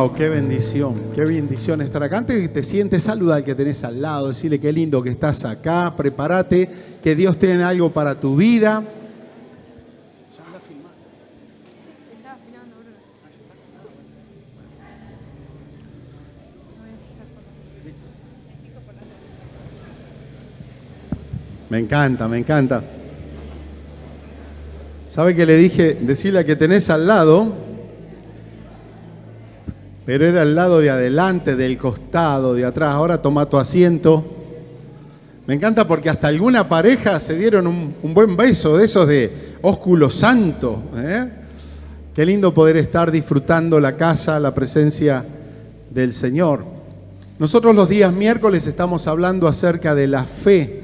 Wow, qué bendición estar acá. Antes de que te sientes, saluda al que tenés al lado, decirle qué lindo que estás acá, prepárate, que Dios tiene algo para tu vida. ¿Ya anda filmando? Sí, estaba filmando, Bruno. Me voy a fijar me fijo por las redes. Me encanta. ¿Sabe que le dije, decirle al que tenés al lado? Pero era al lado de adelante, del costado, de atrás. Ahora toma tu asiento. Me encanta porque hasta alguna pareja se dieron un buen beso de esos de ósculo santo. Qué lindo poder estar disfrutando la casa, la presencia del Señor. Nosotros los días miércoles estamos hablando acerca de la fe.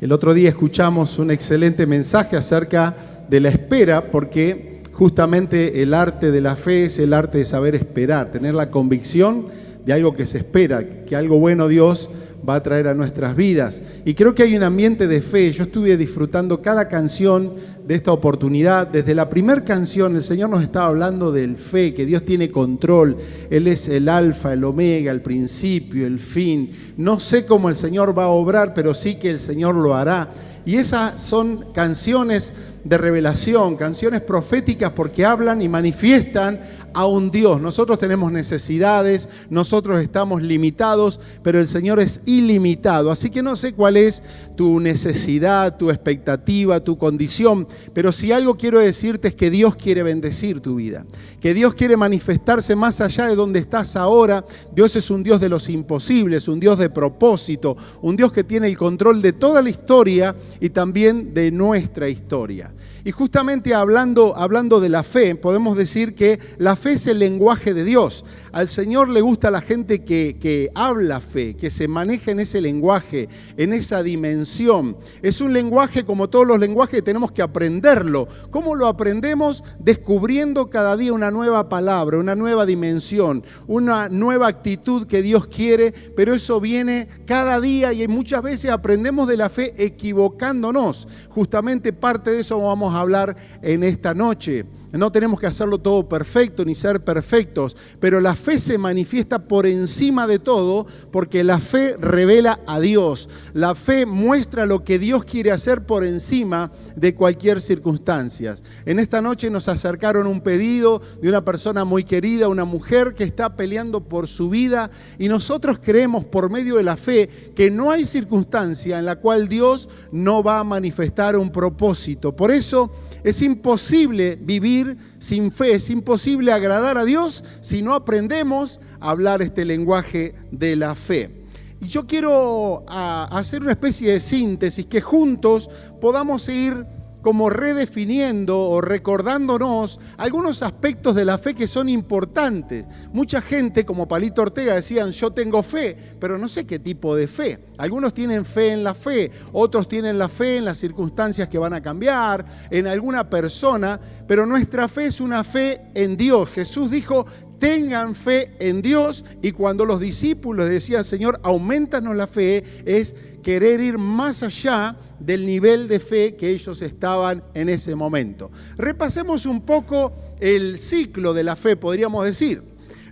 El otro día escuchamos un excelente mensaje acerca de la espera, porque justamente el arte de la fe es el arte de saber esperar, tener la convicción de algo que se espera, que algo bueno Dios va a traer a nuestras vidas. Y creo que hay un ambiente de fe. Yo estuve disfrutando cada canción de esta oportunidad. Desde la primera canción el Señor nos estaba hablando del fe, que Dios tiene control. Él es el alfa, el omega, el principio, el fin. No sé cómo el Señor va a obrar, pero sí que el Señor lo hará. Y esas son canciones de revelación, canciones proféticas, porque hablan y manifiestan a un Dios. Nosotros tenemos necesidades, nosotros estamos limitados, pero el Señor es ilimitado. Así que no sé cuál es tu necesidad, tu expectativa, tu condición, pero si algo quiero decirte es que Dios quiere bendecir tu vida, que Dios quiere manifestarse más allá de donde estás ahora. Dios es un Dios de los imposibles, un Dios de propósito, un Dios que tiene el control de toda la historia y también de nuestra historia. Y justamente hablando de la fe, podemos decir que la fe es el lenguaje de Dios. Al Señor le gusta la gente que habla fe, que se maneja en ese lenguaje, en esa dimensión. Es un lenguaje, como todos los lenguajes, tenemos que aprenderlo. ¿Cómo lo aprendemos? Descubriendo cada día una nueva palabra, una nueva dimensión, una nueva actitud que Dios quiere, pero eso viene cada día y muchas veces aprendemos de la fe equivocándonos. Justamente parte de eso vamos a hablar en esta noche. No tenemos que hacerlo todo perfecto ni ser perfectos, pero la fe se manifiesta por encima de todo porque la fe revela a Dios. La fe muestra lo que Dios quiere hacer por encima de cualquier circunstancia. En esta noche nos acercaron un pedido de una persona muy querida, una mujer que está peleando por su vida, y nosotros creemos por medio de la fe que no hay circunstancia en la cual Dios no va a manifestar un propósito. Por eso es imposible vivir sin fe, es imposible agradar a Dios si no aprendemos a hablar este lenguaje de la fe. Y yo quiero hacer una especie de síntesis, que juntos podamos ir como redefiniendo o recordándonos algunos aspectos de la fe que son importantes. Mucha gente, como Palito Ortega, decían: yo tengo fe, pero no sé qué tipo de fe. Algunos tienen fe en la fe, otros tienen la fe en las circunstancias que van a cambiar, en alguna persona, pero nuestra fe es una fe en Dios. Jesús dijo: tengan fe en Dios, y cuando los discípulos decían: Señor, aumentanos la fe, es querer ir más allá del nivel de fe que ellos estaban en ese momento. Repasemos un poco el ciclo de la fe, podríamos decir.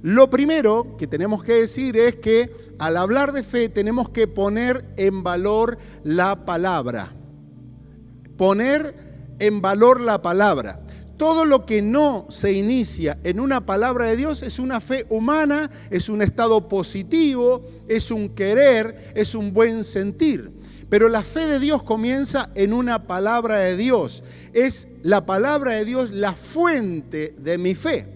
Lo primero que tenemos que decir es que al hablar de fe tenemos que poner en valor la palabra. Poner en valor la palabra. Todo lo que no se inicia en una palabra de Dios es una fe humana, es un estado positivo, es un querer, es un buen sentir. Pero la fe de Dios comienza en una palabra de Dios. Es la palabra de Dios la fuente de mi fe.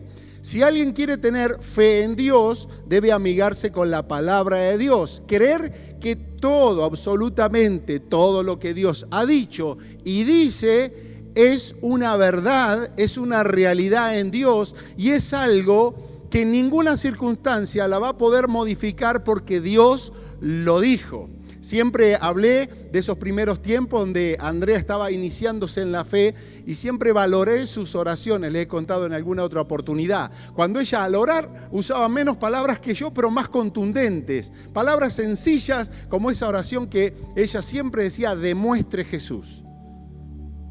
Si alguien quiere tener fe en Dios, debe amigarse con la palabra de Dios. Creer que todo, absolutamente todo lo que Dios ha dicho y dice es una verdad, es una realidad en Dios, y es algo que ninguna circunstancia la va a poder modificar porque Dios lo dijo. Siempre hablé de esos primeros tiempos donde Andrea estaba iniciándose en la fe y siempre valoré sus oraciones, le he contado en alguna otra oportunidad. Cuando ella al orar usaba menos palabras que yo, pero más contundentes. Palabras sencillas como esa oración que ella siempre decía: demuestre Jesús.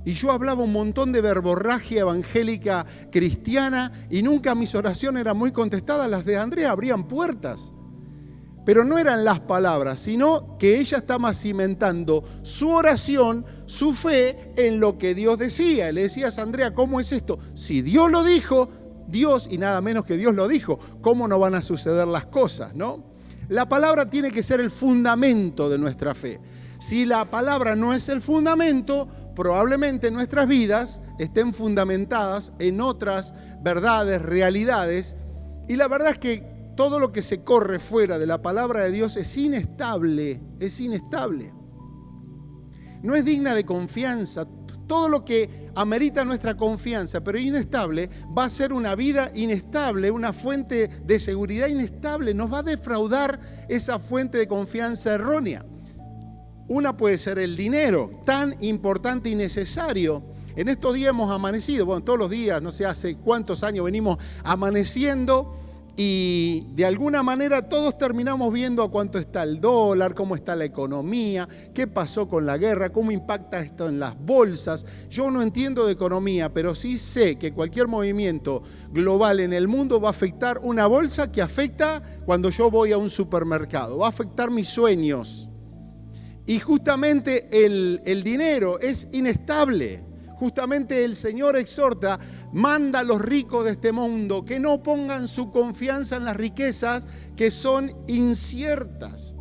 Y yo hablaba un montón de verborragia evangélica cristiana y nunca mis oraciones eran muy contestadas. Las de Andrea abrían puertas. Pero no eran las palabras, sino que ella estaba cimentando su oración, su fe en lo que Dios decía. Le decías, Andrea, ¿cómo es esto? Si Dios lo dijo, Dios y nada menos que Dios lo dijo, ¿cómo no van a suceder las cosas, no? La palabra tiene que ser el fundamento de nuestra fe. Si la palabra no es el fundamento, probablemente nuestras vidas estén fundamentadas en otras verdades, realidades. Y la verdad es que todo lo que se corre fuera de la palabra de Dios es inestable, es inestable. No es digna de confianza. Todo lo que amerita nuestra confianza, pero inestable, va a ser una vida inestable, una fuente de seguridad inestable. Nos va a defraudar esa fuente de confianza errónea. Una puede ser el dinero, tan importante y necesario. En estos días hemos amanecido, bueno, todos los días, no sé hace cuántos años venimos amaneciendo, y de alguna manera todos terminamos viendo a cuánto está el dólar, cómo está la economía, qué pasó con la guerra, cómo impacta esto en las bolsas. Yo no entiendo de economía, pero sí sé que cualquier movimiento global en el mundo va a afectar una bolsa que afecta cuando yo voy a un supermercado, va a afectar mis sueños. Y justamente el dinero es inestable. Justamente el Señor exhorta, manda a los ricos de este mundo que no pongan su confianza en las riquezas que son inciertas.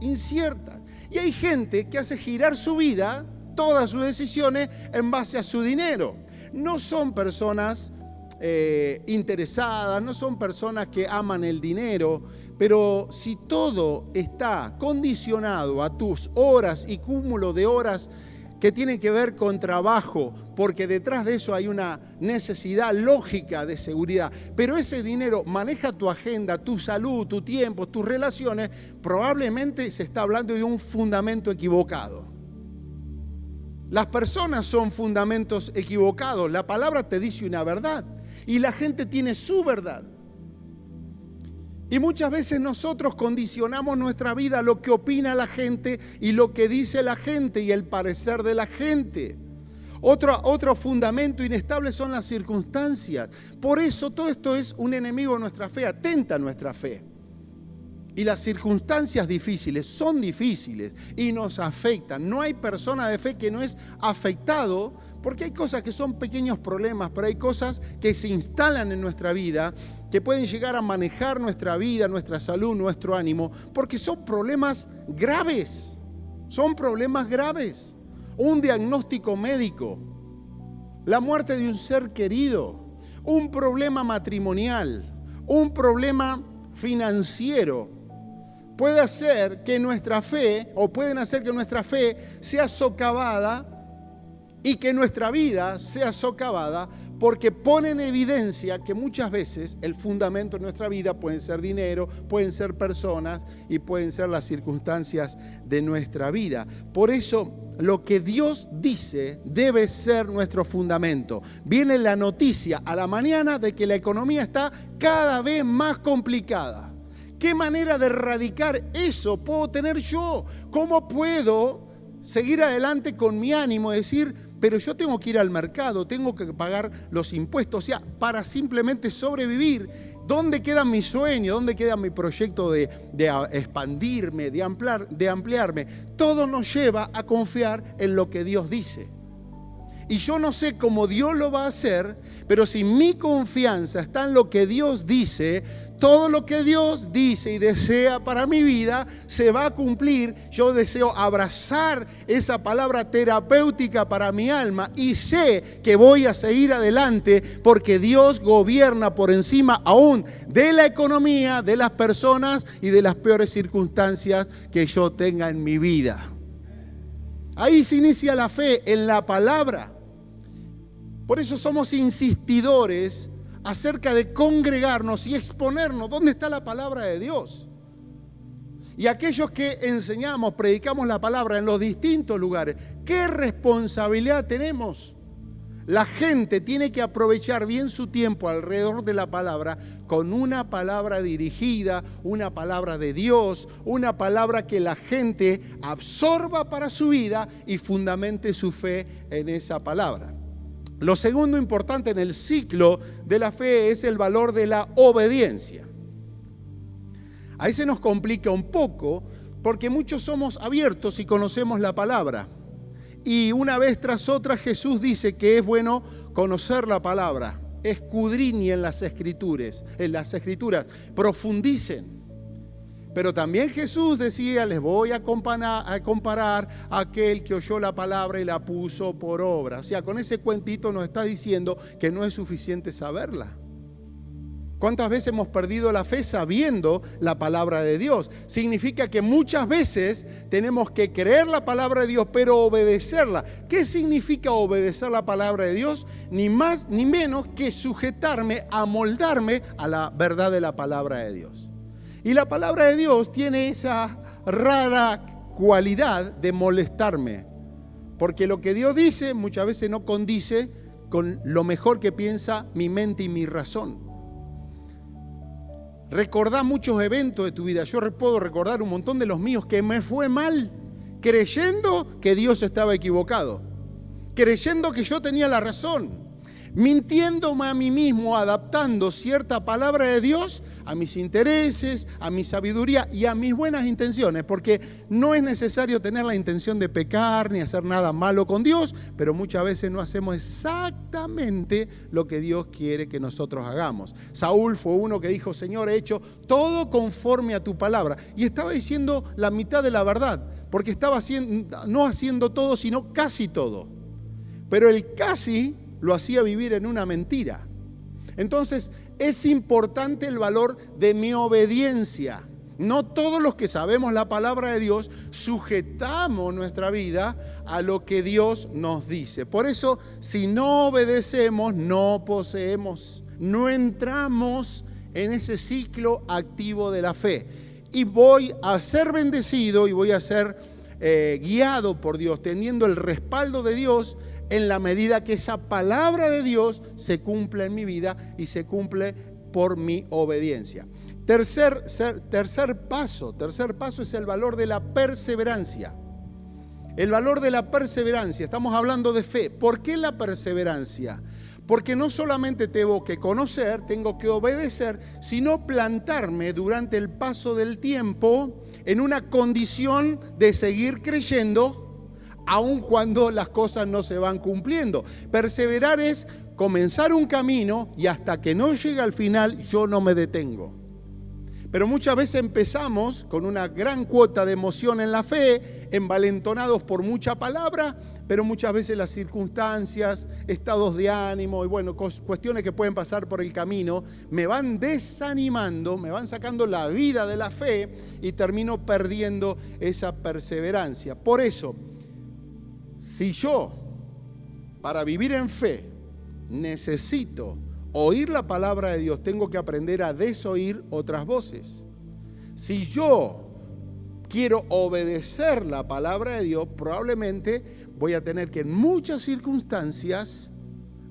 Y hay gente que hace girar su vida, todas sus decisiones, en base a su dinero. No son personas interesadas, no son personas que aman el dinero, pero si todo está condicionado a tus horas y cúmulo de horas que tienen que ver con trabajo, porque detrás de eso hay una necesidad lógica de seguridad, pero ese dinero maneja tu agenda, tu salud, tu tiempo, tus relaciones, probablemente se está hablando de un fundamento equivocado. Las personas son fundamentos equivocados, la palabra te dice una verdad y la gente tiene su verdad. Y muchas veces nosotros condicionamos nuestra vida a lo que opina la gente y lo que dice la gente y el parecer de la gente. Otro fundamento inestable son las circunstancias. Por eso todo esto es un enemigo de nuestra fe, atenta nuestra fe. Y las circunstancias difíciles son difíciles y nos afectan. No hay persona de fe que no es afectado, porque hay cosas que son pequeños problemas, pero hay cosas que se instalan en nuestra vida, que pueden llegar a manejar nuestra vida, nuestra salud, nuestro ánimo, porque son problemas graves. Son problemas graves. Un diagnóstico médico, la muerte de un ser querido, un problema matrimonial, un problema financiero, puede hacer que nuestra fe, o pueden hacer que nuestra fe sea socavada y que nuestra vida sea socavada, porque pone en evidencia que muchas veces el fundamento de nuestra vida pueden ser dinero, pueden ser personas y pueden ser las circunstancias de nuestra vida. Por eso, lo que Dios dice debe ser nuestro fundamento. Viene la noticia a la mañana de que la economía está cada vez más complicada. ¿Qué manera de erradicar eso puedo tener yo? ¿Cómo puedo seguir adelante con mi ánimo? Decir, pero yo tengo que ir al mercado, tengo que pagar los impuestos, o sea, para simplemente sobrevivir. ¿Dónde queda mi sueño? ¿Dónde queda mi proyecto de expandirme, de ampliarme? Todo nos lleva a confiar en lo que Dios dice. Y yo no sé cómo Dios lo va a hacer, pero si mi confianza está en lo que Dios dice, todo lo que Dios dice y desea para mi vida se va a cumplir. Yo deseo abrazar esa palabra terapéutica para mi alma y sé que voy a seguir adelante porque Dios gobierna por encima aún de la economía, de las personas y de las peores circunstancias que yo tenga en mi vida. Ahí se inicia la fe, en la palabra. Por eso somos insistidores acerca de congregarnos y exponernos. ¿Dónde está la palabra de Dios? Y aquellos que enseñamos, predicamos la palabra en los distintos lugares, ¿qué responsabilidad tenemos? La gente tiene que aprovechar bien su tiempo alrededor de la palabra con una palabra dirigida, una palabra de Dios, una palabra que la gente absorba para su vida y fundamente su fe en esa palabra. Lo segundo importante en el ciclo de la fe es el valor de la obediencia. Ahí se nos complica un poco porque muchos somos abiertos y conocemos la palabra. Y una vez tras otra Jesús dice que es bueno conocer la palabra. Escudriñen las escrituras, profundicen. Pero también Jesús decía, les voy a comparar a aquel que oyó la palabra y la puso por obra. O sea, con ese cuentito nos está diciendo que no es suficiente saberla. ¿Cuántas veces hemos perdido la fe sabiendo la palabra de Dios? Significa que muchas veces tenemos que creer la palabra de Dios, pero obedecerla. ¿Qué significa obedecer la palabra de Dios? Ni más ni menos que sujetarme, amoldarme a la verdad de la palabra de Dios. Y la palabra de Dios tiene esa rara cualidad de molestarme, porque lo que Dios dice muchas veces no condice con lo mejor que piensa mi mente y mi razón. Recordá muchos eventos de tu vida. Yo puedo recordar un montón de los míos que me fue mal, creyendo que Dios estaba equivocado, creyendo que yo tenía la razón, mintiéndome a mí mismo, adaptando cierta palabra de Dios a mis intereses, a mi sabiduría y a mis buenas intenciones, porque no es necesario tener la intención de pecar ni hacer nada malo con Dios, pero muchas veces no hacemos exactamente lo que Dios quiere que nosotros hagamos. Saúl fue uno que dijo, Señor, he hecho todo conforme a tu palabra, y estaba diciendo la mitad de la verdad, porque estaba no haciendo todo, sino casi todo, pero el casi lo hacía vivir en una mentira. Entonces, es importante el valor de mi obediencia. No todos los que sabemos la palabra de Dios sujetamos nuestra vida a lo que Dios nos dice. Por eso, si no obedecemos, no poseemos, no entramos en ese ciclo activo de la fe. Y voy a ser bendecido y voy a ser guiado por Dios, teniendo el respaldo de Dios en la medida que esa palabra de Dios se cumple en mi vida y se cumple por mi obediencia. Tercer paso es el valor de la perseverancia. El valor de la perseverancia, estamos hablando de fe. ¿Por qué la perseverancia? Porque no solamente tengo que conocer, tengo que obedecer, sino plantarme durante el paso del tiempo en una condición de seguir creyendo, aun cuando las cosas no se van cumpliendo. Perseverar es comenzar un camino y hasta que no llegue al final yo no me detengo. Pero muchas veces empezamos con una gran cuota de emoción en la fe, envalentonados por mucha palabra, pero muchas veces las circunstancias, estados de ánimo y bueno, cuestiones que pueden pasar por el camino, me van desanimando, me van sacando la vida de la fe y termino perdiendo esa perseverancia. Por eso, si yo, para vivir en fe, necesito oír la palabra de Dios, tengo que aprender a desoír otras voces. Si yo quiero obedecer la palabra de Dios, probablemente voy a tener que en muchas circunstancias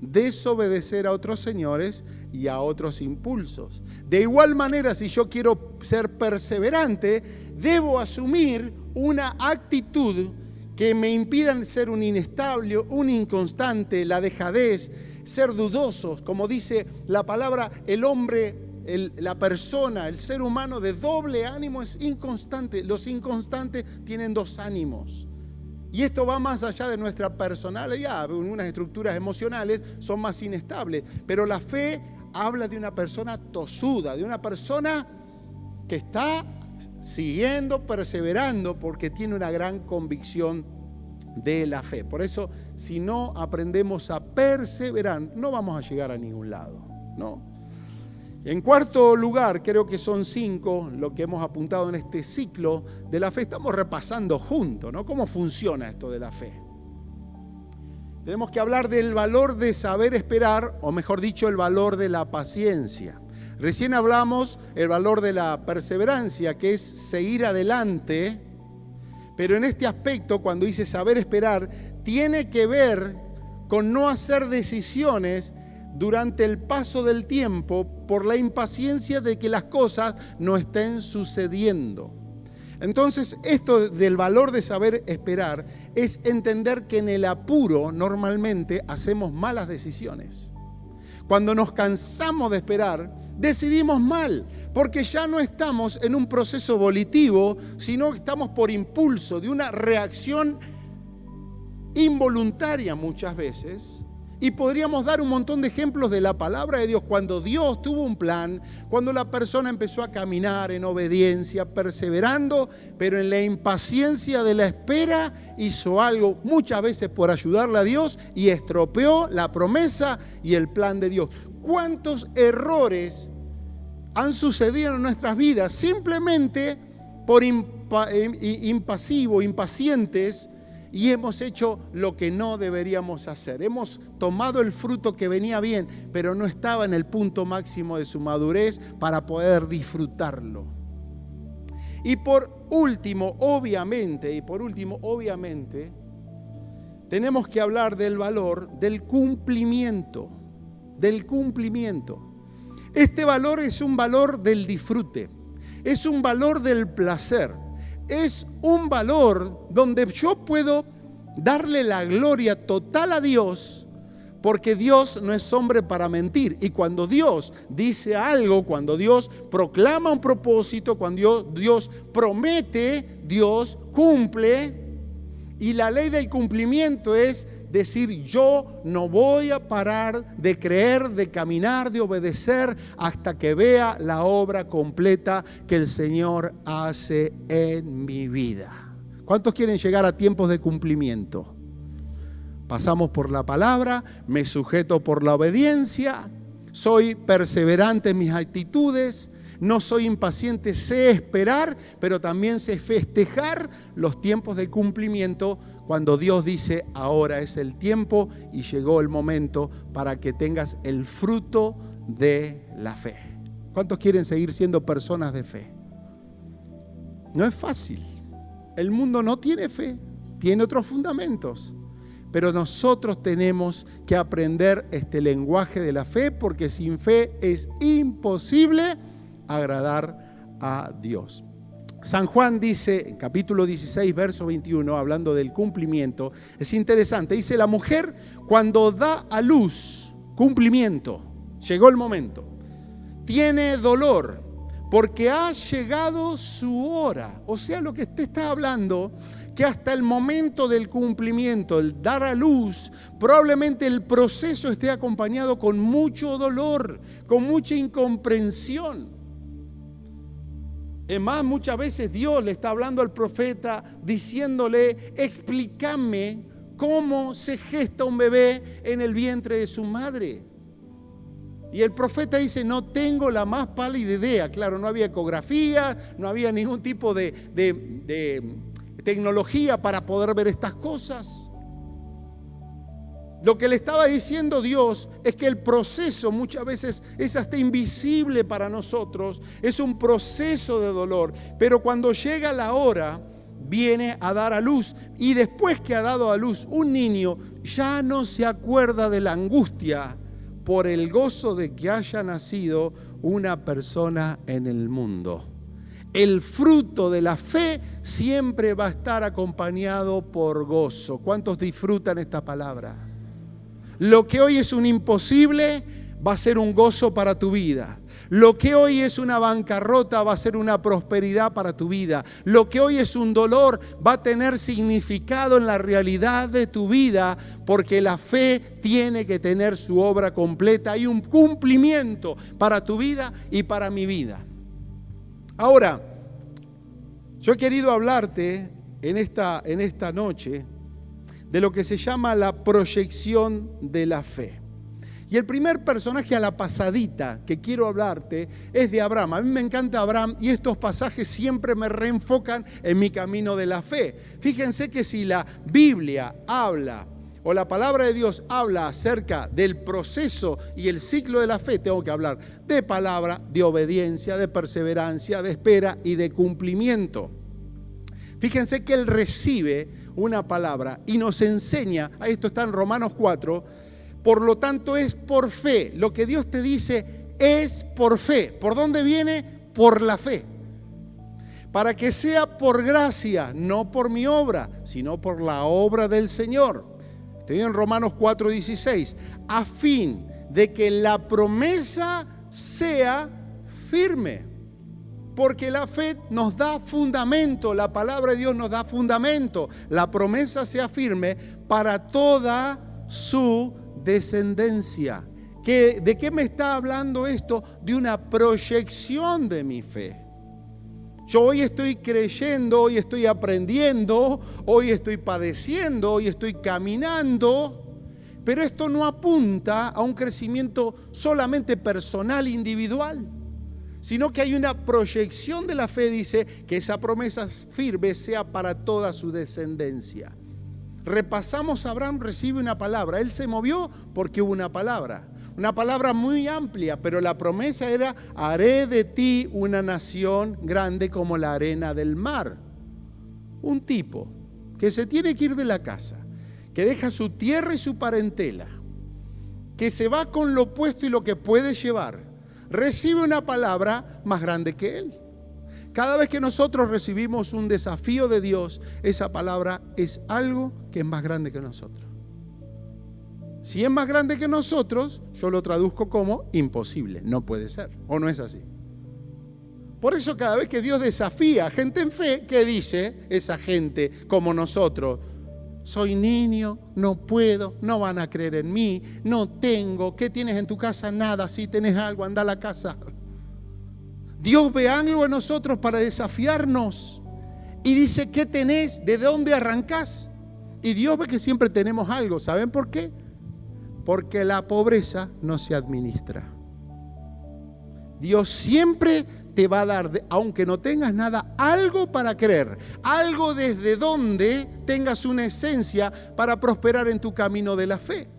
desobedecer a otros señores y a otros impulsos. De igual manera, si yo quiero ser perseverante, debo asumir una actitud que me impidan ser un inestable, un inconstante, la dejadez, ser dudosos. Como dice la palabra, el hombre, la persona, el ser humano de doble ánimo es inconstante. Los inconstantes tienen dos ánimos. Y esto va más allá de nuestra personalidad. Unas estructuras emocionales son más inestables. Pero la fe habla de una persona tosuda, de una persona que está siguiendo, perseverando, porque tiene una gran convicción de la fe. Por eso, si no aprendemos a perseverar, no vamos a llegar a ningún lado, ¿no? En cuarto lugar, creo que son 5 lo que hemos apuntado en este ciclo de la fe. Estamos repasando juntos, ¿no? ¿Cómo funciona esto de la fe? Tenemos que hablar del valor de saber esperar, o mejor dicho, el valor de la paciencia. Recién hablamos el valor de la perseverancia, que es seguir adelante, pero en este aspecto, cuando dice saber esperar, tiene que ver con no hacer decisiones durante el paso del tiempo por la impaciencia de que las cosas no estén sucediendo. Entonces, esto del valor de saber esperar es entender que en el apuro normalmente hacemos malas decisiones. Cuando nos cansamos de esperar, decidimos mal, porque ya no estamos en un proceso volitivo, sino que estamos por impulso de una reacción involuntaria muchas veces. Y podríamos dar un montón de ejemplos de la palabra de Dios. Cuando Dios tuvo un plan, cuando la persona empezó a caminar en obediencia, perseverando, pero en la impaciencia de la espera, hizo algo muchas veces por ayudarle a Dios y estropeó la promesa y el plan de Dios. ¿Cuántos errores han sucedido en nuestras vidas simplemente por impacientes, y hemos hecho lo que no deberíamos hacer? Hemos tomado el fruto que venía bien, pero no estaba en el punto máximo de su madurez para poder disfrutarlo. Y por último, obviamente, tenemos que hablar del valor del cumplimiento. Este valor es un valor del disfrute, es un valor del placer. Es un valor donde yo puedo darle la gloria total a Dios, porque Dios no es hombre para mentir. Y cuando Dios dice algo, cuando Dios proclama un propósito, cuando Dios promete, Dios cumple. Y la ley del cumplimiento es decir, yo no voy a parar de creer, de caminar, de obedecer hasta que vea la obra completa que el Señor hace en mi vida. ¿Cuántos quieren llegar a tiempos de cumplimiento? Pasamos por la palabra, me sujeto por la obediencia, soy perseverante en mis actitudes, no soy impaciente, sé esperar, pero también sé festejar los tiempos de cumplimiento cuando Dios dice, ahora es el tiempo y llegó el momento para que tengas el fruto de la fe. ¿Cuántos quieren seguir siendo personas de fe? No es fácil. El mundo no tiene fe, tiene otros fundamentos. Pero nosotros tenemos que aprender este lenguaje de la fe, porque sin fe es imposible agradar a Dios. San Juan dice, en capítulo 16, verso 21, hablando del cumplimiento, es interesante, dice, la mujer cuando da a luz, cumplimiento, llegó el momento, tiene dolor, porque ha llegado su hora. O sea, lo que te está hablando, que hasta el momento del cumplimiento, el dar a luz, probablemente el proceso esté acompañado con mucho dolor, con mucha incomprensión. Es más, muchas veces Dios le está hablando al profeta diciéndole, explícame cómo se gesta un bebé en el vientre de su madre. Y el profeta dice, no tengo la más pálida idea. Claro, no había ecografía, no había ningún tipo de tecnología para poder ver estas cosas. Lo que le estaba diciendo Dios es que el proceso muchas veces es hasta invisible para nosotros, es un proceso de dolor, pero cuando llega la hora, viene a dar a luz, y después que ha dado a luz un niño, ya no se acuerda de la angustia por el gozo de que haya nacido una persona en el mundo. El fruto de la fe siempre va a estar acompañado por gozo. ¿Cuántos disfrutan esta palabra? Lo que hoy es un imposible va a ser un gozo para tu vida. Lo que hoy es una bancarrota va a ser una prosperidad para tu vida. Lo que hoy es un dolor va a tener significado en la realidad de tu vida, porque la fe tiene que tener su obra completa. Hay un cumplimiento para tu vida y para mi vida. Ahora, yo he querido hablarte en esta noche de lo que se llama la proyección de la fe. Y el primer personaje a la pasadita que quiero hablarte es de Abraham. A mí me encanta Abraham y estos pasajes siempre me reenfocan en mi camino de la fe. Fíjense que si la Biblia habla o la palabra de Dios habla acerca del proceso y el ciclo de la fe, tengo que hablar de palabra, de obediencia, de perseverancia, de espera y de cumplimiento. Fíjense que él recibe una palabra y nos enseña, esto está en Romanos 4, por lo tanto es por fe. Lo que Dios te dice es por fe. ¿Por dónde viene? Por la fe. para que sea por gracia, no por mi obra, sino por la obra del Señor. Estoy en Romanos 4:16, a fin de que la promesa sea firme. Porque la fe nos da fundamento, la palabra de Dios nos da fundamento. La promesa sea firme para toda su descendencia. ¿De qué me está hablando esto? De una proyección de mi fe. Yo hoy estoy creyendo, hoy estoy aprendiendo, hoy estoy padeciendo, hoy estoy caminando, pero esto no apunta a un crecimiento solamente personal, individual, sino que hay una proyección de la fe, dice que esa promesa firme sea para toda su descendencia. Repasamos, Abraham recibe una palabra, él se movió porque hubo una palabra muy amplia, pero la promesa era: haré de ti una nación grande como la arena del mar. Un tipo que se tiene que ir de la casa, que deja su tierra y su parentela, que se va con lo puesto y lo que puede llevar, recibe una palabra más grande que él. Cada vez que nosotros recibimos un desafío de Dios, esa palabra es algo que es más grande que nosotros. Si es más grande que nosotros, yo lo traduzco como imposible, no puede ser, ¿o no es así? Por eso cada vez que Dios desafía a gente en fe, ¿qué dice esa gente como nosotros? Soy niño, no puedo, no van a creer en mí, no tengo. ¿Qué tienes en tu casa? Nada. Si tenés algo, anda a la casa. Dios ve algo en nosotros para desafiarnos y dice: ¿qué tenés? ¿De dónde arrancás? Y Dios ve que siempre tenemos algo. ¿Saben por qué? Porque la pobreza no se administra. Dios siempre te va a dar, aunque no tengas nada, algo para creer, algo desde donde tengas una esencia para prosperar en tu camino de la fe.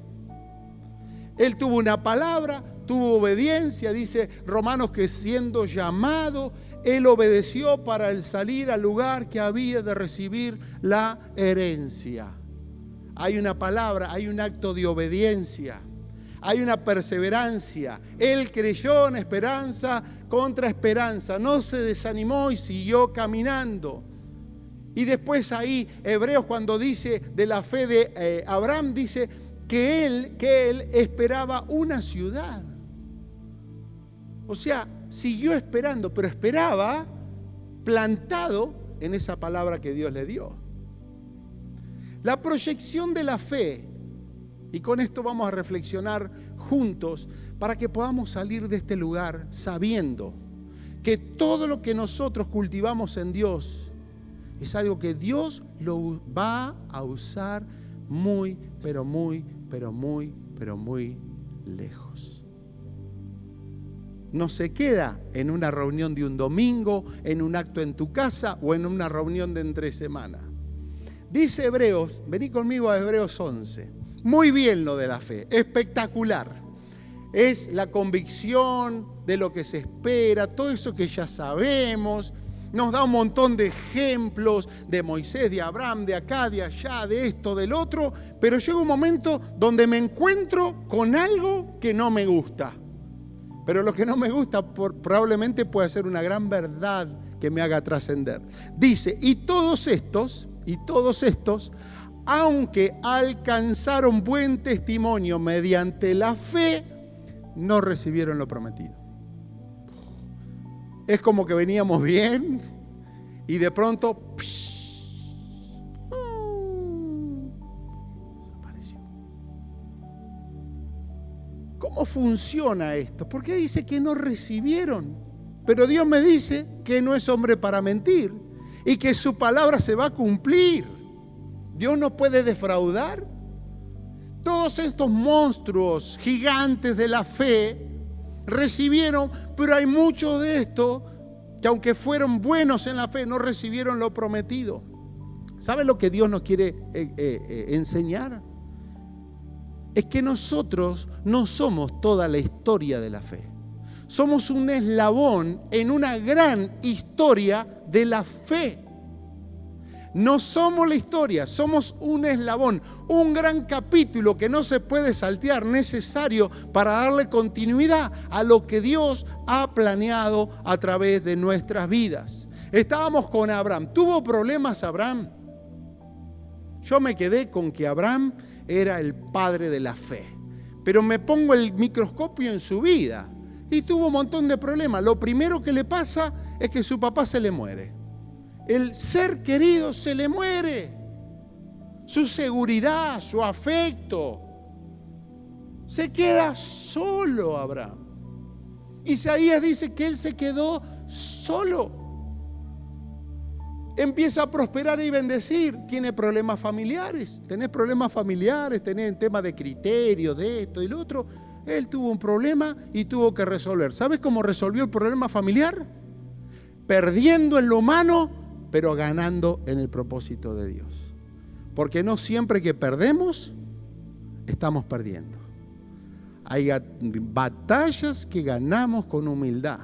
Él tuvo una palabra, tuvo obediencia, dice Romanos que siendo llamado, él obedeció para el salir al lugar que había de recibir la herencia. Hay una palabra, hay un acto de obediencia. Hay una perseverancia. Él creyó en esperanza contra esperanza. No se desanimó y siguió caminando. Y después ahí, Hebreos cuando dice de la fe de Abraham, dice que él esperaba una ciudad. O sea, siguió esperando, pero esperaba plantado en esa palabra que Dios le dio. La proyección de la fe. Y con esto vamos a reflexionar juntos para que podamos salir de este lugar sabiendo que todo lo que nosotros cultivamos en Dios es algo que Dios lo va a usar muy, pero muy, pero muy, pero muy lejos. No se queda en una reunión de un domingo, en un acto en tu casa o en una reunión de entre semana. Dice Hebreos, vení conmigo a Hebreos 11. Muy bien lo de la fe, espectacular. Es la convicción de lo que se espera, todo eso que ya sabemos. Nos da un montón de ejemplos de Moisés, de Abraham, de acá, de allá, de esto, del otro. Pero llega un momento donde me encuentro con algo que no me gusta. Pero lo que no me gusta probablemente puede ser una gran verdad que me haga trascender. Dice, y todos estos, aunque alcanzaron buen testimonio mediante la fe, no recibieron lo prometido. Es como que veníamos bien y de pronto desapareció. ¿Cómo funciona esto? ¿Por qué dice que no recibieron? Pero Dios me dice que no es hombre para mentir y que su palabra se va a cumplir. Dios no puede defraudar. Todos estos monstruos gigantes de la fe recibieron, pero hay muchos de estos que aunque fueron buenos en la fe, no recibieron lo prometido. ¿Sabe lo que Dios nos quiere enseñar? Es que nosotros no somos toda la historia de la fe. Somos un eslabón en una gran historia de la fe. No somos la historia, somos un eslabón, un gran capítulo que no se puede saltear, necesario para darle continuidad a lo que Dios ha planeado a través de nuestras vidas. Estábamos con Abraham. ¿Tuvo problemas Abraham? Yo me quedé con que Abraham era el padre de la fe. Pero me pongo el microscopio en su vida y tuvo un montón de problemas. Lo primero que le pasa es que su papá se le muere. El ser querido se le muere. Su seguridad, su afecto. Se queda solo Abraham. Isaías dice que él se quedó solo. Empieza a prosperar y bendecir. Tiene problemas familiares. Tenés problemas familiares, tenés temas de criterio, de esto y lo otro. Él tuvo un problema y tuvo que resolver. ¿Sabes cómo resolvió el problema familiar? Perdiendo en lo humano, pero ganando en el propósito de Dios. Porque no siempre que perdemos, estamos perdiendo. Hay batallas que ganamos con humildad.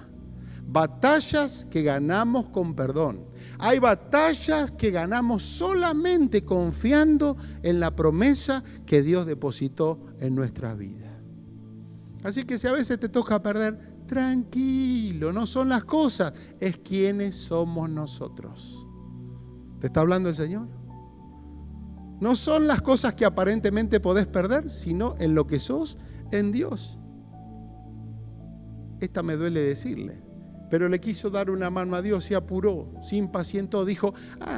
Batallas que ganamos con perdón. Hay batallas que ganamos solamente confiando en la promesa que Dios depositó en nuestra vida. Así que si a veces te toca perder, tranquilo, no son las cosas, es quiénes somos nosotros. ¿Te está hablando el Señor? No son las cosas que aparentemente podés perder, sino en lo que sos en Dios. Esta me duele decirle, pero le quiso dar una mano a Dios, se apuró, se impacientó, dijo,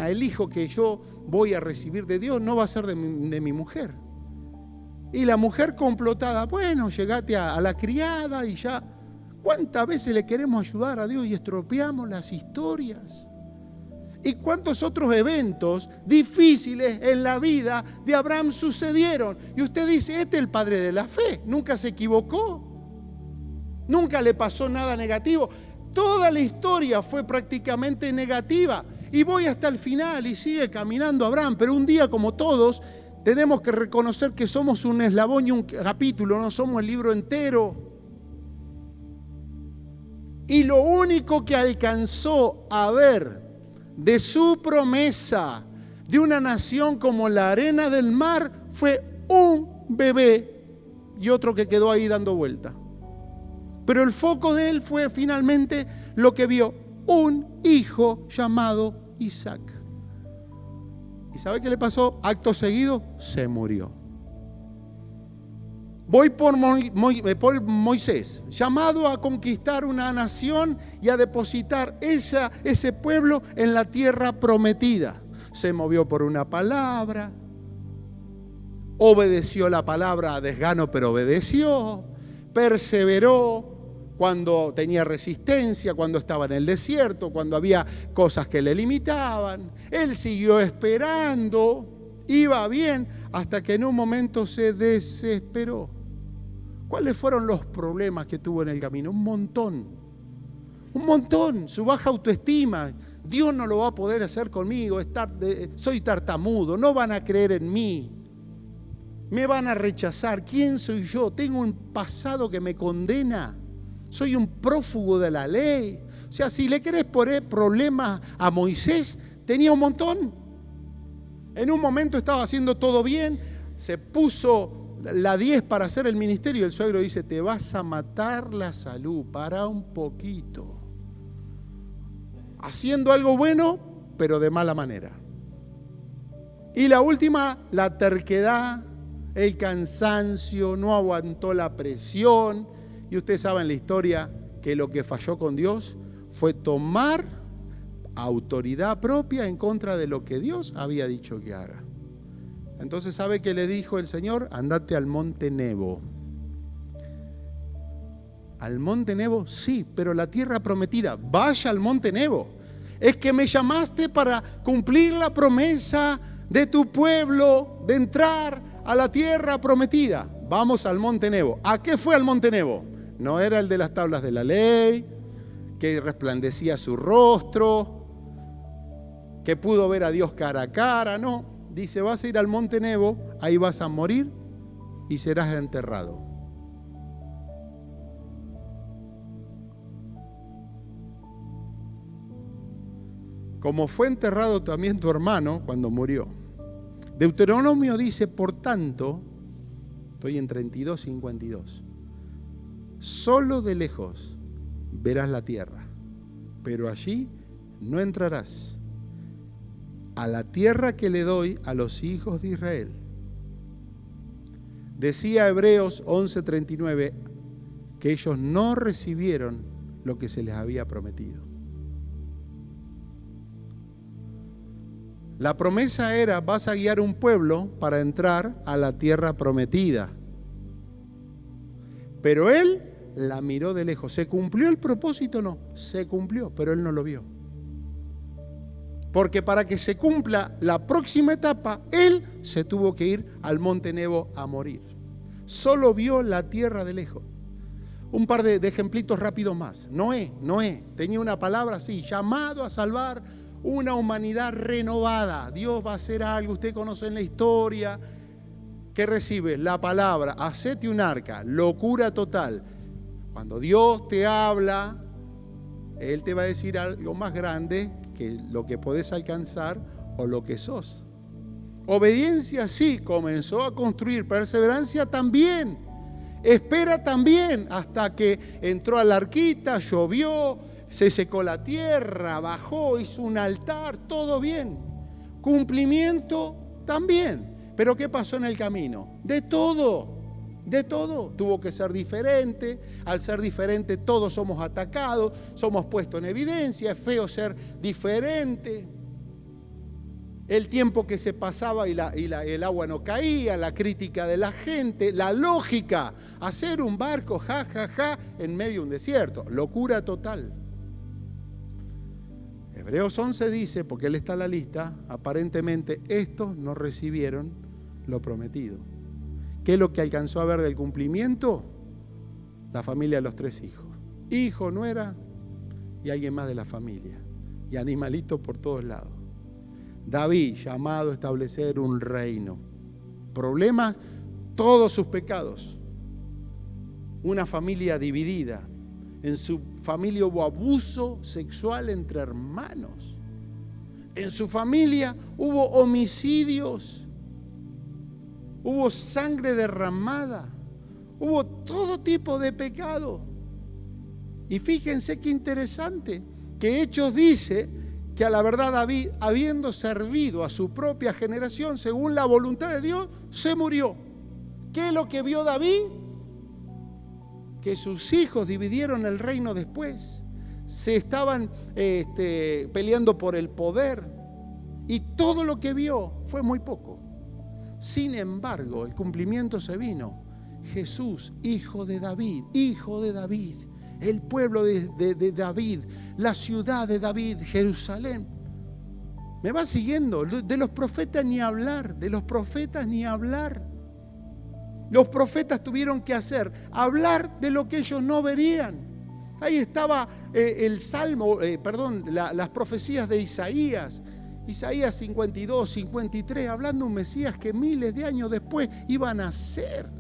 el hijo que yo voy a recibir de Dios no va a ser de mi mujer. Y la mujer complotada, bueno, llegate a la criada y ya. ¿Cuántas veces le queremos ayudar a Dios y estropeamos las historias? ¿Y cuántos otros eventos difíciles en la vida de Abraham sucedieron? Y usted dice, este es el padre de la fe, nunca se equivocó, nunca le pasó nada negativo. Toda la historia fue prácticamente negativa. Y voy hasta el final y sigue caminando Abraham, pero un día como todos tenemos que reconocer que somos un eslabón y un capítulo, no somos el libro entero. Y lo único que alcanzó a ver de su promesa de una nación como la arena del mar fue un bebé y otro que quedó ahí dando vuelta. Pero el foco de él fue finalmente lo que vio, un hijo llamado Isaac. ¿Y sabe qué le pasó? Acto seguido, se murió. Voy por Moisés, llamado a conquistar una nación y a depositar ese pueblo en la tierra prometida. Se movió por una palabra, obedeció la palabra a desgano, pero obedeció, perseveró cuando tenía resistencia, cuando estaba en el desierto, cuando había cosas que le limitaban. Él siguió esperando, iba bien, hasta que en un momento se desesperó. ¿Cuáles fueron los problemas que tuvo en el camino? Un montón, su baja autoestima. Dios no lo va a poder hacer conmigo, soy tartamudo, no van a creer en mí, me van a rechazar. ¿Quién soy yo? Tengo un pasado que me condena, soy un prófugo de la ley. O sea, si le querés poner problemas a Moisés, tenía un montón. En un momento estaba haciendo todo bien, se puso la 10 para hacer el ministerio, el suegro dice, te vas a matar la salud, para un poquito. Haciendo algo bueno, pero de mala manera. Y la última, la terquedad, el cansancio, no aguantó la presión. Y ustedes saben la historia, que lo que falló con Dios fue tomar autoridad propia en contra de lo que Dios había dicho que haga. Entonces, ¿sabe qué le dijo el Señor? Andate al monte Nebo. ¿Al monte Nebo? Sí, pero la tierra prometida. Vaya al monte Nebo. Es que me llamaste para cumplir la promesa de tu pueblo de entrar a la tierra prometida. Vamos al monte Nebo. ¿A qué fue al monte Nebo? No era el de las tablas de la ley, que resplandecía su rostro, que pudo ver a Dios cara a cara, no. Dice, vas a ir al monte Nebo, ahí vas a morir y serás enterrado. Como fue enterrado también tu hermano cuando murió. Deuteronomio dice, por tanto, estoy en 32:52, solo de lejos verás la tierra, pero allí no entrarás a la tierra que le doy a los hijos de Israel. Decía Hebreos 11:39 que ellos no recibieron lo que se les había prometido. La promesa era: vas a guiar un pueblo para entrar a la tierra prometida. Pero él la miró de lejos. ¿Se cumplió el propósito? No, se cumplió, pero él no lo vio. Porque para que se cumpla la próxima etapa, él se tuvo que ir al monte Nebo a morir. Solo vio la tierra de lejos. Un par de ejemplitos rápidos más. Noé tenía una palabra así: llamado a salvar una humanidad renovada. Dios va a hacer algo, usted conoce en la historia. ¿Qué recibe? La palabra: hacete un arca. Locura total. Cuando Dios te habla, Él te va a decir algo más grande que lo que podés alcanzar o lo que sos. Obediencia sí, comenzó a construir. Perseverancia también. Espera también, hasta que entró a la arquita, llovió, se secó la tierra, bajó, hizo un altar, todo bien. Cumplimiento también. Pero ¿qué pasó en el camino? De todo. Tuvo que ser diferente. Al ser diferente, todos somos atacados, somos puestos en evidencia. Es feo ser diferente. El tiempo que se pasaba y el agua no caía, la crítica de la gente, la lógica, hacer un barco, en medio de un desierto. Locura total. Hebreos 11 dice, porque él está en la lista, aparentemente estos no recibieron lo prometido. ¿Qué es lo que alcanzó a ver del cumplimiento? La familia de los 3 hijos. Hijo, nuera y alguien más de la familia. Y animalitos por todos lados. David, llamado a establecer un reino. Problemas, todos sus pecados. Una familia dividida. En su familia hubo abuso sexual entre hermanos. En su familia hubo homicidios. Hubo sangre derramada. Hubo todo tipo de pecado. Y fíjense qué interesante, que Hechos dice que a la verdad David, habiendo servido a su propia generación según la voluntad de Dios, se murió. ¿Qué es lo que vio David? Que sus hijos dividieron el reino después. Se estaban peleando por el poder. Y todo lo que vio fue muy poco. Sin embargo, el cumplimiento se vino. Jesús, hijo de David, el pueblo de David, la ciudad de David, Jerusalén. ¿Me va siguiendo? De los profetas ni hablar, Los profetas tuvieron que hablar de lo que ellos no verían. Ahí estaba las profecías de Isaías. Isaías 52, 53, hablando de un Mesías que miles de años después iba a nacer.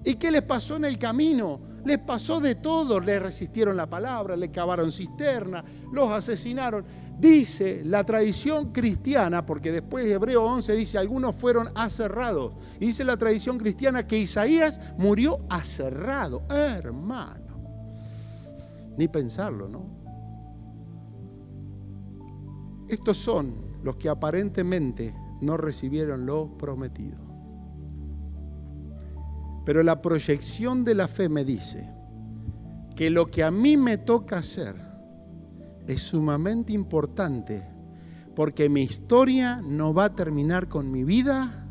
¿Y qué les pasó en el camino? Les pasó de todo. Le resistieron la palabra, le cavaron cisterna, los asesinaron. Dice la tradición cristiana, porque después Hebreo 11 dice, algunos fueron aserrados. Y dice la tradición cristiana que Isaías murió aserrado. Hermano, ni pensarlo, ¿no? Estos son los que aparentemente no recibieron lo prometido. Pero la proyección de la fe me dice que lo que a mí me toca hacer es sumamente importante, porque mi historia no va a terminar con mi vida,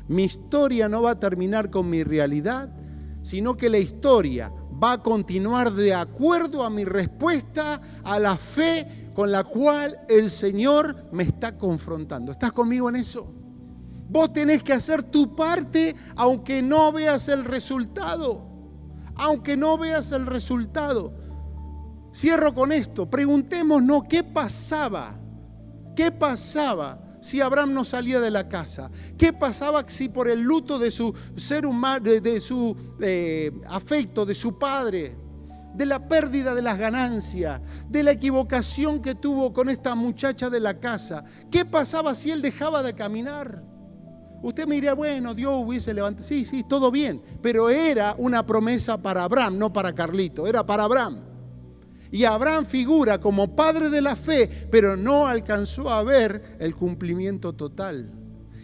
mi historia no va a terminar con mi realidad, sino que la historia va a continuar de acuerdo a mi respuesta a la fe con la cual el Señor me está confrontando. ¿Estás conmigo en eso? Vos tenés que hacer tu parte aunque no veas el resultado. Cierro con esto. Preguntémonos qué pasaba si Abraham no salía de la casa. ¿Qué pasaba si por el luto de su ser humano, de su afecto, de su padre, de la pérdida de las ganancias, de la equivocación que tuvo con esta muchacha de la casa? ¿Qué pasaba si él dejaba de caminar? Usted me diría, bueno, Dios hubiese levantado. Sí, todo bien, pero era una promesa para Abraham, no para Carlito, era para Abraham. Y Abraham figura como padre de la fe, pero no alcanzó a ver el cumplimiento total.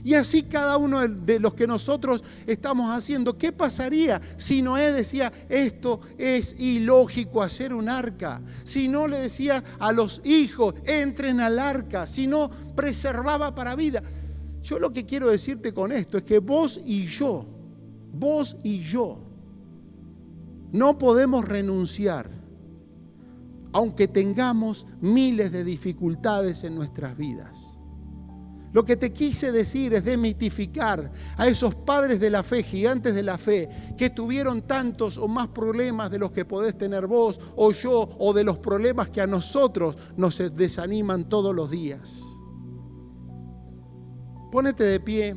Y así cada uno de los que nosotros estamos haciendo. ¿Qué pasaría si Noé decía, esto es ilógico hacer un arca? Si no le decía a los hijos, entren al arca. Si no preservaba para vida. Yo lo que quiero decirte con esto es que vos y yo, no podemos renunciar, aunque tengamos miles de dificultades en nuestras vidas. Lo que te quise decir es desmitificar a esos padres de la fe, gigantes de la fe, que tuvieron tantos o más problemas de los que podés tener vos o yo, o de los problemas que a nosotros nos desaniman todos los días. Pónete de pie,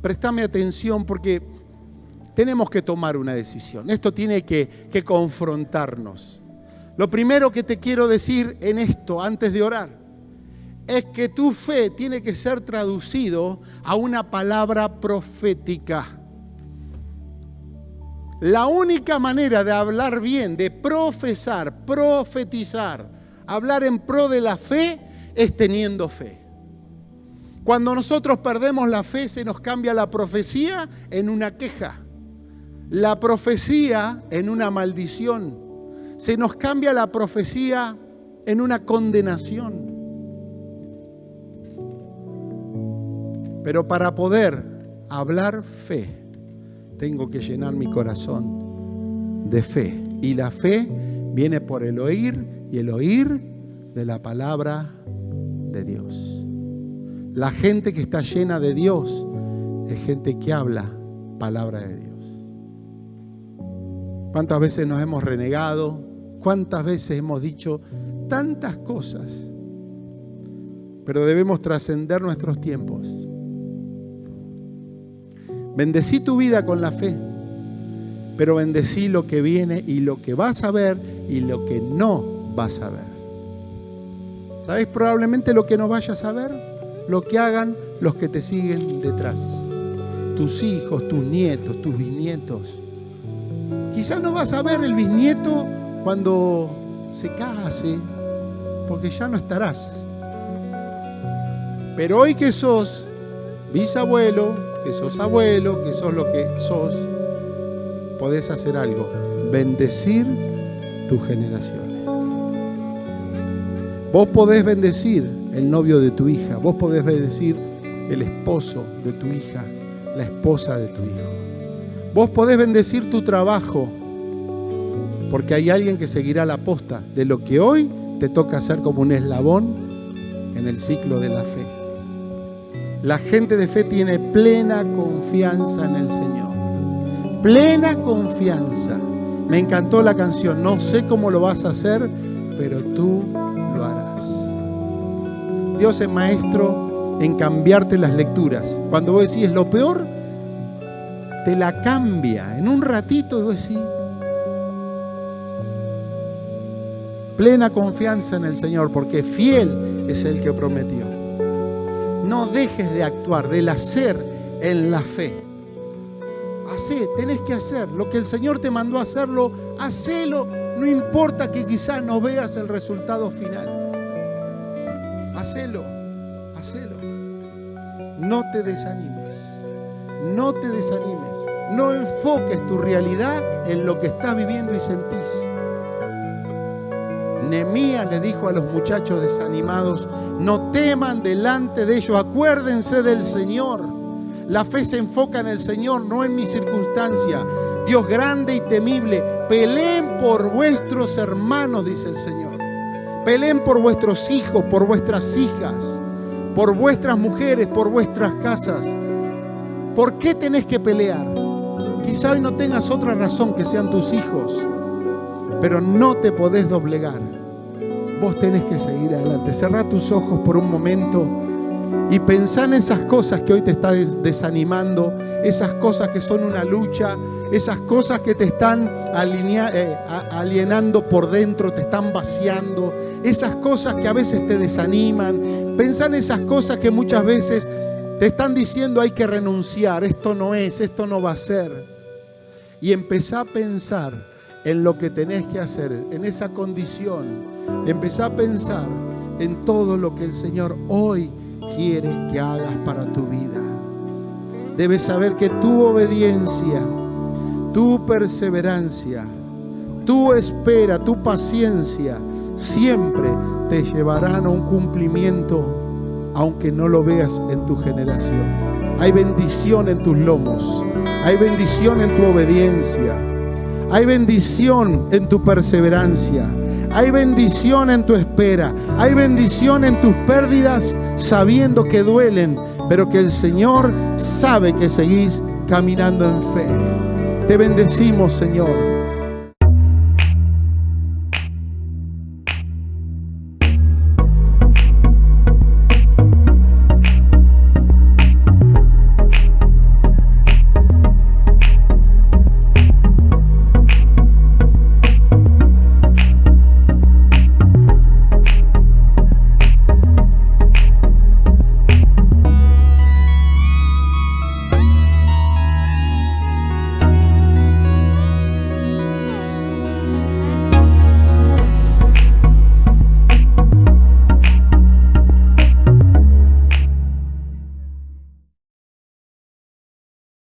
préstame atención porque tenemos que tomar una decisión. Esto tiene que confrontarnos. Lo primero que te quiero decir en esto, antes de orar, es que tu fe tiene que ser traducido a una palabra profética. La única manera de hablar bien, de profesar, profetizar, hablar en pro de la fe, es teniendo fe. Cuando nosotros perdemos la fe, se nos cambia la profecía en una queja, la profecía en una maldición, se nos cambia la profecía en una condenación. Pero para poder hablar fe, tengo que llenar mi corazón de fe. Y la fe viene por el oír, y el oír de la palabra de Dios. La gente que está llena de Dios es gente que habla palabra de Dios. ¿Cuántas veces nos hemos renegado? ¿Cuántas veces hemos dicho tantas cosas? Pero debemos trascender nuestros tiempos. Bendecí tu vida con la fe, pero bendecí lo que viene y lo que vas a ver y lo que no vas a ver. ¿Sabes probablemente lo que no vayas a ver? Lo que hagan los que te siguen detrás. Tus hijos, tus nietos, tus bisnietos. Quizás no vas a ver el bisnieto cuando se case, porque ya no estarás. Pero hoy que sos bisabuelo, que sos abuelo, que sos lo que sos, podés hacer algo: bendecir tus generaciones. Vos podés bendecir el novio de tu hija, vos podés bendecir el esposo de tu hija, la esposa de tu hijo. Vos podés bendecir tu trabajo, porque hay alguien que seguirá la posta de lo que hoy te toca hacer como un eslabón en el ciclo de la fe. La gente de fe tiene plena confianza en el Señor. Plena confianza. Me encantó la canción. No sé cómo lo vas a hacer, pero tú lo harás. Dios es maestro en cambiarte las lecturas. Cuando vos decís lo peor, te la cambia. En un ratito vos decís. Plena confianza en el Señor, porque fiel es el que prometió. No dejes de actuar, del hacer en la fe. Hacé, tenés que hacer. Lo que el Señor te mandó a hacerlo, hacelo. No importa que quizás no veas el resultado final. Hacelo, hacelo. No te desanimes. No te desanimes. No enfoques tu realidad en lo que estás viviendo y sentís. Nehemías le dijo a los muchachos desanimados: no teman delante de ellos, acuérdense del Señor. La fe se enfoca en el Señor, no en mi circunstancia. Dios grande y temible, peleen por vuestros hermanos, dice el Señor. Peleen por vuestros hijos, por vuestras hijas, por vuestras mujeres, por vuestras casas. ¿Por qué tenés que pelear? Quizá hoy no tengas otra razón que sean tus hijos, pero no te podés doblegar. Vos tenés que seguir adelante. Cerrá tus ojos por un momento y pensá en esas cosas que hoy te están desanimando, esas cosas que son una lucha, esas cosas que te están alienando por dentro, te están vaciando, esas cosas que a veces te desaniman. Pensá en esas cosas que muchas veces te están diciendo hay que renunciar, esto no es, esto no va a ser. Y empezá a pensar en lo que tenés que hacer, en esa condición. Empezá a pensar en todo lo que el Señor hoy quiere que hagas para tu vida. Debes saber que tu obediencia, tu perseverancia, tu espera, tu paciencia, siempre te llevarán a un cumplimiento, aunque no lo veas en tu generación. Hay bendición en tus lomos, hay bendición en tu obediencia, hay bendición en tu perseverancia, hay bendición en tu espera, hay bendición en tus pérdidas, sabiendo que duelen, pero que el Señor sabe que seguís caminando en fe. Te bendecimos, Señor.